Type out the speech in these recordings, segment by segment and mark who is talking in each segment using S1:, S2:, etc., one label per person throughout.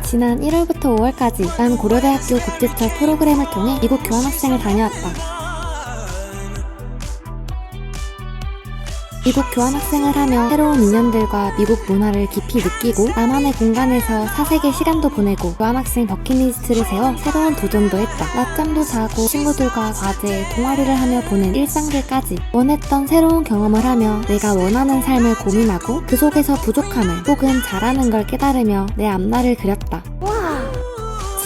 S1: 지난 1월부터 5월까지 난 고려대학교 국제처 프로그램을 통해 미국 교환학생을 다녀왔다. 미국 교환학생을 하며 새로운 인연들과 미국 문화를 깊이 느끼고 나만의 공간에서 사색의 시간도 보내고 교환학생 버킷리스트를 세워 새로운 도전도 했다. 낮잠도 자고 친구들과 과제, 동아리를 하며 보낸 일상들까지 원했던 새로운 경험을 하며 내가 원하는 삶을 고민하고 그 속에서 부족함을 혹은 잘하는 걸 깨달으며 내 앞날을 그렸다.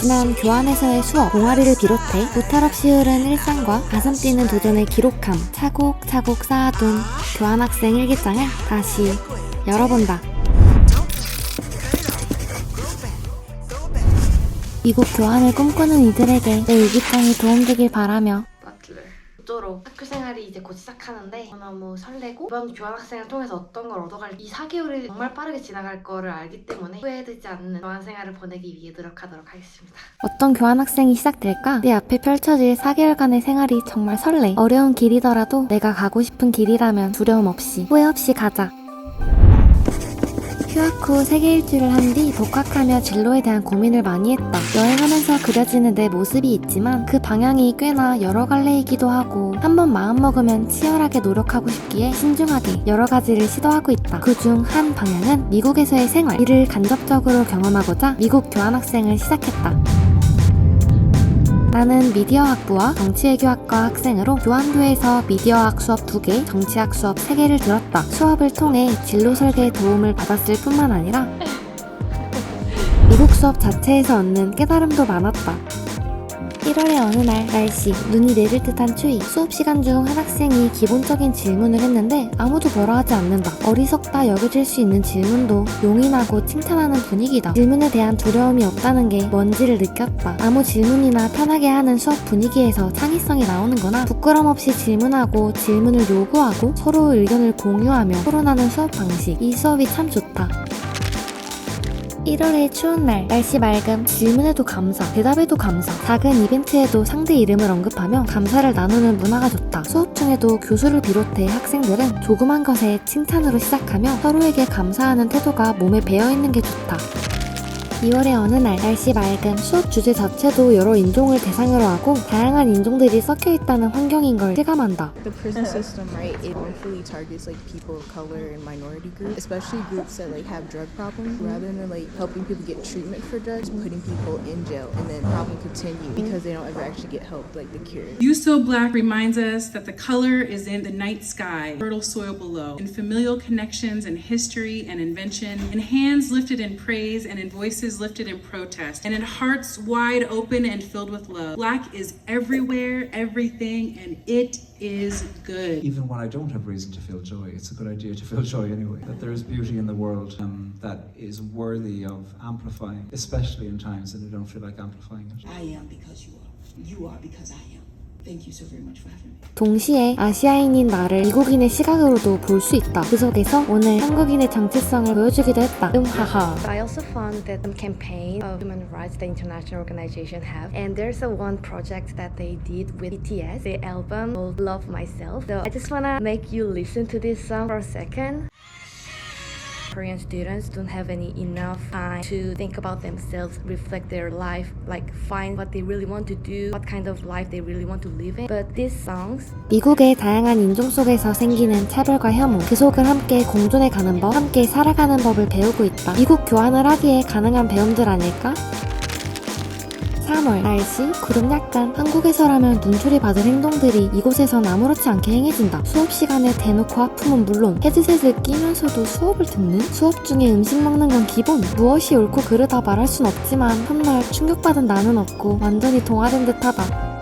S1: 지난 교환에서의 수업, 동아리를 비롯해 무탈없이 흐른 일상과 가슴 뛰는 도전의 기록함, 차곡차곡 쌓아둔 교환학생 일기장을 다시 열어본다. 미국 교환을 꿈꾸는 이들에게 내 일기장이 도움되길 바라며
S2: 모쪼록 학교 생활이 이제 곧 시작하는데 너무 설레고 이번 교환학생을 통해서 어떤 걸 얻어갈지 이 4개월이 정말 빠르게 지나갈 거를 알기 때문에 후회되지 않는 교환생활을 보내기 위해 노력하도록 하겠습니다.
S1: 어떤 교환학생이 시작될까? 내 앞에 펼쳐질 4개월간의 생활이 정말 설레. 어려운 길이더라도 내가 가고 싶은 길이라면 두려움 없이 후회 없이 가자. 휴학 후 세계 일주를 한 뒤 복학하며 진로에 대한 고민을 많이 했다. 여행하면서 그려지는 내 모습이 있지만 그 방향이 꽤나 여러 갈래이기도 하고 한번 마음먹으면 치열하게 노력하고 싶기에 신중하게 여러 가지를 시도하고 있다. 그중 한 방향은 미국에서의 생활, 이를 간접적으로 경험하고자 미국 교환학생을 시작했다. 나는 미디어학부와 정치외교학과 학생으로 교환교에서 미디어학 수업 2개, 정치학 수업 3개를 들었다. 수업을 통해 진로 설계에 도움을 받았을 뿐만 아니라 미국 수업 자체에서 얻는 깨달음도 많았다. 1월의 어느 날 날씨, 눈이 내릴 듯한 추위. 수업 시간 중 한 학생이 기본적인 질문을 했는데 아무도 뭐라 하지 않는다. 어리석다 여겨질 수 있는 질문도 용인하고 칭찬하는 분위기다. 질문에 대한 두려움이 없다는 게 뭔지를 느꼈다. 아무 질문이나 편하게 하는 수업 분위기에서 창의성이 나오는구나. 부끄럼 없이 질문하고 질문을 요구하고 서로 의견을 공유하며 토론하는 수업 방식. 이 수업이 참 좋다. 1월의 추운 날, 날씨 맑음, 질문에도 감사, 대답에도 감사, 작은 이벤트에도 상대 이름을 언급하며 감사를 나누는 문화가 좋다. 수업 중에도 교수를 비롯해 학생들은 조그만 것에 칭찬으로 시작하며 서로에게 감사하는 태도가 몸에 배어있는 게 좋다. 2월의 어느 날, 날씨 맑음, 수업 주제 자체도 여러 인종을 대상으로 하고 다양한 인종들이 섞여있다는 환경인 걸 실감한다.
S3: The prison system, right, it wrongfully targets like people of color and minority groups, especially groups that like have drug problems. Rather than like helping people get treatment for drugs, putting people in jail and then problem continue because they don't ever actually get help, like the cure.
S4: You So Black reminds us that the color is in the night sky, fertile soil below, in familial connections and history and invention, in hands lifted in praise and in voices lifted in protest, and in hearts wide open and filled with love. Black is everywhere, everything, and it is good.
S5: Even when I don't have reason to feel joy, it's a good idea to feel joy anyway. That there is beauty in the world that is worthy of amplifying, especially in times that I don't feel like amplifying it.
S6: I am because you are. You are because I am. Thank you so very much for having me.
S1: 동시에 아시아인인 나를 미국인의 시각으로도 볼 수 있다. 그 속에서 오늘 한국인의 정체성을 보여주기도 했다. 하하.
S2: I also found that some campaign of human rights the international organization have, and there's a one project that they did with BTS, the album called Love Myself. So I just wanna make you listen to this song for a second. Korean students don't have enough time to think about themselves, reflect their life, like find what they really want to do, what kind of life they really want to live in. But these songs,
S1: 미국의 다양한 인종 속에서 생기는 차별과 혐오, 그 속을 함께 공존해 가는 법, 함께 살아가는 법을 배우고 있다. 미국 교환을 하기에 가능한 배움들 아닐까? 3월, 날씨, 구름 약간. 한국에서라면 눈초리 받을 행동들이 이곳에선 아무렇지 않게 행해진다. 수업 시간에 대놓고 아픔은 물론 헤드셋을 끼면서도 수업을 듣는? 수업 중에 음식 먹는 건 기본. 무엇이 옳고 그르다 말할 순 없지만 훗날 충격받은 나는 없고 완전히 동화된 듯하다.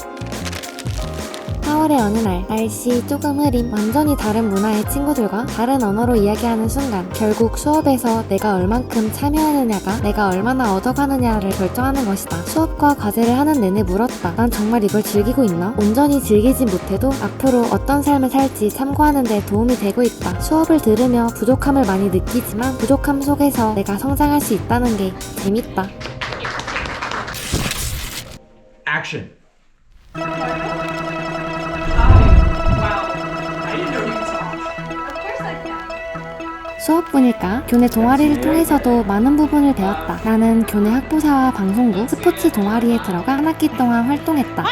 S1: 4월의 어느 날, 날씨 조금 흐림, 완전히 다른 문화의 친구들과 다른 언어로 이야기하는 순간 결국 수업에서 내가 얼만큼 참여하느냐가 내가 얼마나 얻어가느냐를 결정하는 것이다. 수업과 과제를 하는 내내 물었다. 난 정말 이걸 즐기고 있나? 온전히 즐기지 못해도 앞으로 어떤 삶을 살지 참고하는 데 도움이 되고 있다. 수업을 들으며 부족함을 많이 느끼지만 부족함 속에서 내가 성장할 수 있다는 게 재밌다.
S7: Action.
S1: 수업뿐일까? 교내 동아리를 통해서도 많은 부분을 배웠다. 나는 교내 학부사와 방송국, 스포츠 동아리에 들어가 한 학기 동안 활동했다.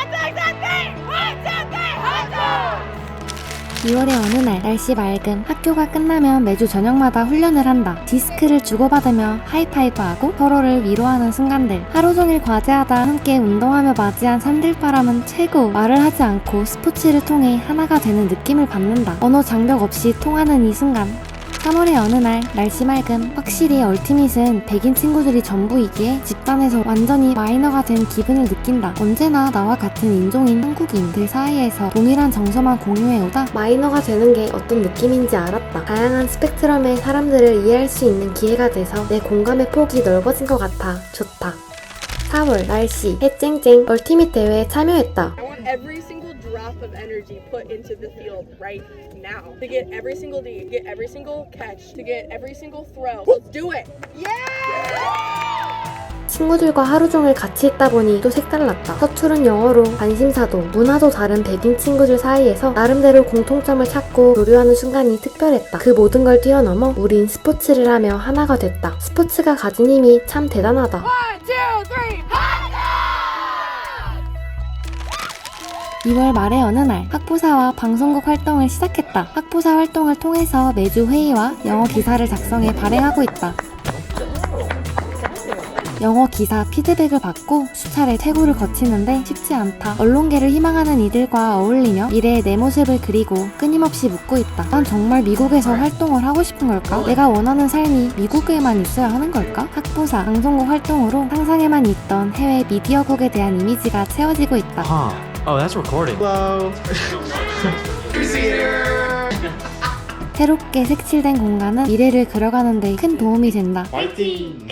S1: 2월의 어느 날 날씨 맑음. 학교가 끝나면 매주 저녁마다 훈련을 한다. 디스크를 주고받으며 하이파이브하고 서로를 위로하는 순간들. 하루 종일 과제하다 함께 운동하며 맞이한 산들바람은 최고. 말을 하지 않고 스포츠를 통해 하나가 되는 느낌을 받는다. 언어 장벽 없이 통하는 이 순간. 3월의 어느 날 날씨 맑음. 확실히 얼티밋은 백인 친구들이 전부이기에 집단에서 완전히 마이너가 된 기분을 느낀다. 언제나 나와 같은 인종인 한국인들 사이에서 동일한 정서만 공유해오다 마이너가 되는 게 어떤 느낌인지 알았다. 다양한 스펙트럼의 사람들을 이해할 수 있는 기회가 돼서 내 공감의 폭이 넓어진 것 같아. 좋다. 4월 날씨 해 쨍쨍. 얼티밋 대회에 참여했다.
S7: I want every single drop of energy put into the field right now. To get every single D, to get every single catch, to get every single throw. Let's do it!
S1: 친구들과 하루 종일 같이 있다 보니 또 색달랐다. 서투른 영어로 관심사도 문화도 다른 백인 친구들 사이에서 나름대로 공통점을 찾고 교류하는 순간이 특별했다. 그 모든 걸 뛰어넘어 우린 스포츠를 하며 하나가 됐다. 스포츠가 가진 힘이 참 대단하다. 2월 말의 어느 날 학부사와 방송국 활동을 시작했다. 학부사 활동을 통해서 매주 회의와 영어 기사를 작성해 발행하고 있다. 영어 기사 피드백을 받고 수차례 퇴고를 거치는데 쉽지 않다. 언론계를 희망하는 이들과 어울리며 미래의 내 모습을 그리고 끊임없이 묻고 있다. 난 정말 미국에서 활동을 하고 싶은 걸까? 내가 원하는 삶이 미국에만 있어야 하는 걸까? 학부사, 방송국 활동으로 상상에만 있던 해외 미디어국에 대한 이미지가 채워지고 있다.
S8: Oh, that's recording. Hello.
S1: 새롭게 색칠된 공간은 미래를 그려가는 데 큰 도움이 된다.
S8: Fighting.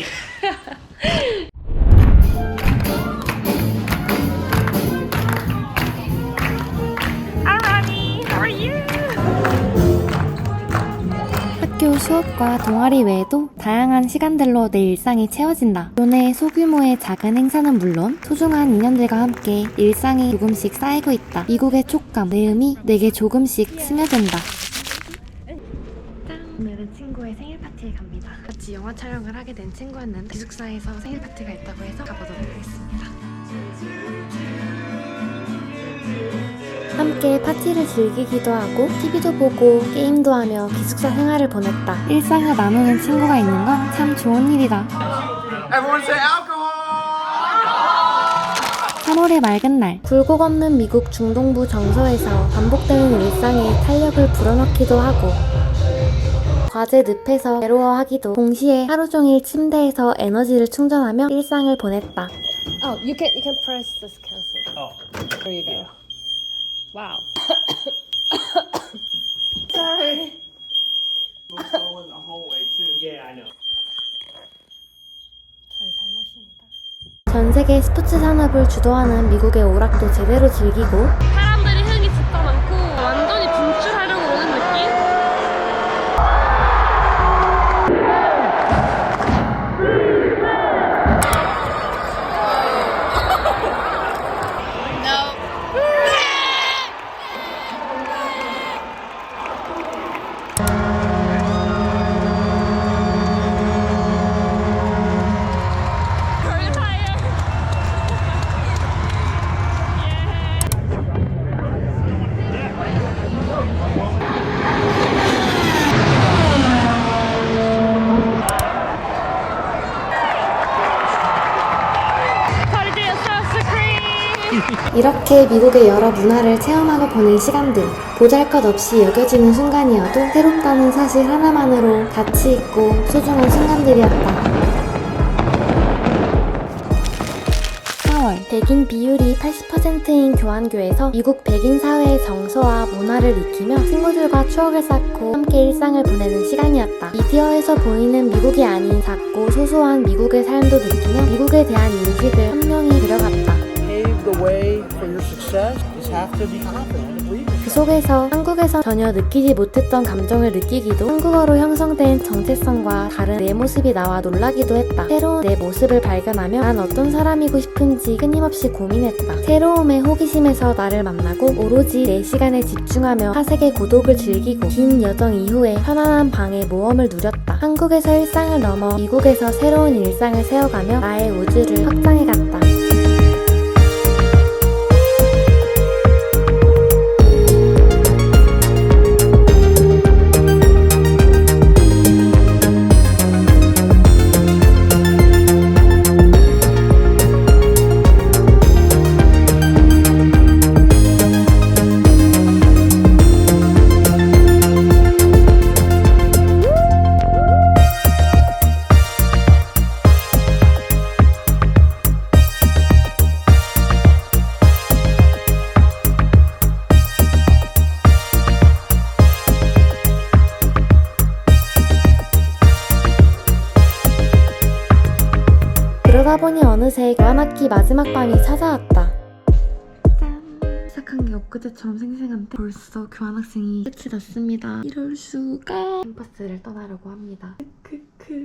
S8: 학교 수업과 동아리 외에도 다양한 시간들로 내 일상이 채워진다. 교내의 소규모의 작은 행사는 물론 소중한 인연들과 함께 일상이 조금씩 쌓이고 있다. 미국의 촉감, 내음이 내게 조금씩 스며든다.
S2: 오늘은 친구의 생일 파티에 갑니다. 같이 영화 촬영을 하게 된 친구였는데 기숙사에서 생일 파티가 있다고 해서 가보도록 하겠습니다.
S1: 함께 파티를 즐기기도 하고 TV도 보고 게임도 하며 기숙사 생활을 보냈다. 일상을 나누는 친구가 있는 건 참 좋은 일이다. 3월의 맑은 날 굴곡 없는 미국 중동부 정서에서 반복되는 일상에 탄력을 불어넣기도 하고 과제 늪에서 괴로워하기도 동시에 하루 종일 침대에서 에너지를 충전하며 일상을 보냈다.
S2: Oh, you can press this cancel. Oh, there you go. Wow. Sorry. 저희 잘못입니다.
S1: 전 세계 스포츠 산업을 주도하는 미국의 오락도 제대로 즐기고
S9: 사람들이 흥이 진짜 많고 완전히 분출하려고 오는 느낌?
S1: 이렇게 미국의 여러 문화를 체험하고 보낸 시간들 보잘것없이 여겨지는 순간이어도 새롭다는 사실 하나만으로 가치 있고 소중한 순간들이었다. 4월 백인 비율이 80%인 교환교에서 미국 백인 사회의 정서와 문화를 익히며 친구들과 추억을 쌓고 함께 일상을 보내는 시간이었다. 미디어에서 보이는 미국이 아닌 작고 소소한 미국의 삶도 느끼며 미국에 대한 인식을 선명히 그려갔다.
S10: The way for your success is have to be confident and believe in yourself.
S8: 그 속에서 한국에서 전혀 느끼지 못했던 감정을 느끼기도, 한국어로 형성된 정체성과 다른 내 모습이 나와 놀라기도 했다. 새로운 내 모습을 발견하며 난 어떤 사람이고 싶은지 끊임없이 고민했다. 새로움의 호기심에서 나를 만나고 오로지 내 시간에 집중하며 사색의 고독을 즐기고 긴 여정 이후에 편안한 방의 모험을 누렸다. 한국에서 일상을 넘어 미국에서 새로운 일상을 세워가며 나의 우주를 확장해갔다. 그러다 보니 어느새 교환학기 마지막 밤이 찾아왔다.
S1: 짠! 시작한 게 엊그제처럼 생생한데 벌써 교환학생이 끝이 났습니다. 이럴 수가. 캠퍼스를 떠나려고 합니다.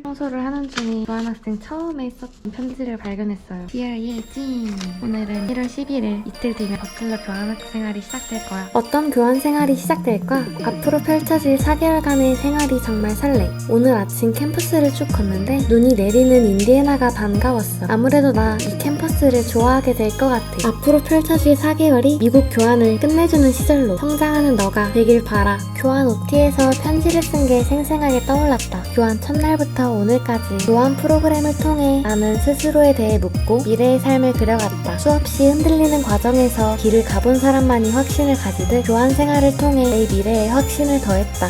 S1: 청소를 하는 중에 교환학생 처음에 썼던 편지를 발견했어요. Dear 예진, 오늘은 1월 11일, 이틀 뒤면 버틀러 교환학생활이 시작될 거야.
S8: 어떤 교환 생활이 시작될까? 앞으로 펼쳐질 4개월간의 생활이 정말 설레. 오늘 아침 캠퍼스를 쭉 걷는데 눈이 내리는 인디애나가 반가웠어. 아무래도 나 이 캠퍼스를 좋아하게 될 것 같아. 앞으로 펼쳐질 4개월이 미국 교환을 끝내주는 시절로 성장하는 너가 되길 바라. 교환 OT에서 편지를 쓴 게 생생하게 떠올랐다. 교환 첫날부터 오늘까지 교환 프로그램을 통해 나는 스스로에 대해 묻고 미래의 삶을 그려갔다. 수없이 흔들리는 과정에서 길을 가본 사람만이 확신을 가지듯 교환 생활을 통해 내 미래에 확신을 더했다.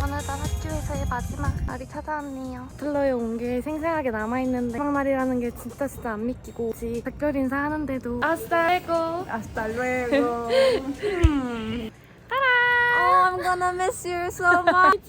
S1: 어느덧 학교에서의 마지막 날이 찾아왔네요. 버틀러에 온 게 생생하게 남아있는데 마지막 날이라는 게 진짜 안 믿기고 혹시 작별 인사 하는데도
S7: Hasta luego.
S1: I'm gonna miss you so much.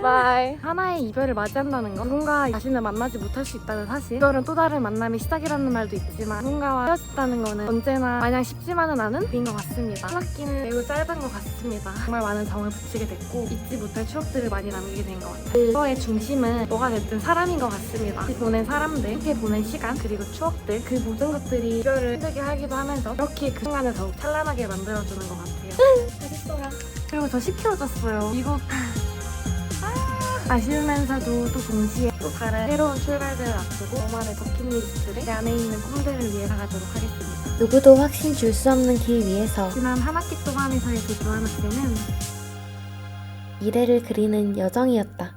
S1: Bye. 하나의 이별을 맞이한다는 건 누군가 자신을 만나지 못할 수 있다는 사실. 이별은 또 다른 만남의 시작이라는 말도 있지만 누군가와 헤어졌다는 거는 언제나 마냥 쉽지만은 않은 일인 것 같습니다. 한 학기는 매우 짧은 것 같습니다. 정말 많은 정을 붙이게 됐고 잊지 못할 추억들을 많이 남기게 된 것 같아요. 그거의 중심은 뭐가 됐든 사람인 것 같습니다. 같이 보낸 사람들, 함께 보낸 시간, 그리고 추억들, 그 모든 것들이 이별을 힘들게 하기도 하면서 이렇게 그 순간을 더욱 찬란하게 만들어주는 것 같아요. 맛있어요. 그리고 저 10kg 쪘어요. 미국 아쉬우면서도 또 동시에 또 다른 새로운 출발들을 앞두고 저만의 버킷리스트를 내 안에 있는 꿈들을 위해 나가도록 하겠습니다.
S8: 누구도 확신 줄 수 없는 길 위에서
S1: 지난 한 학기 동안에서의 제 교환학생은
S8: 미래를 그리는 여정이었다.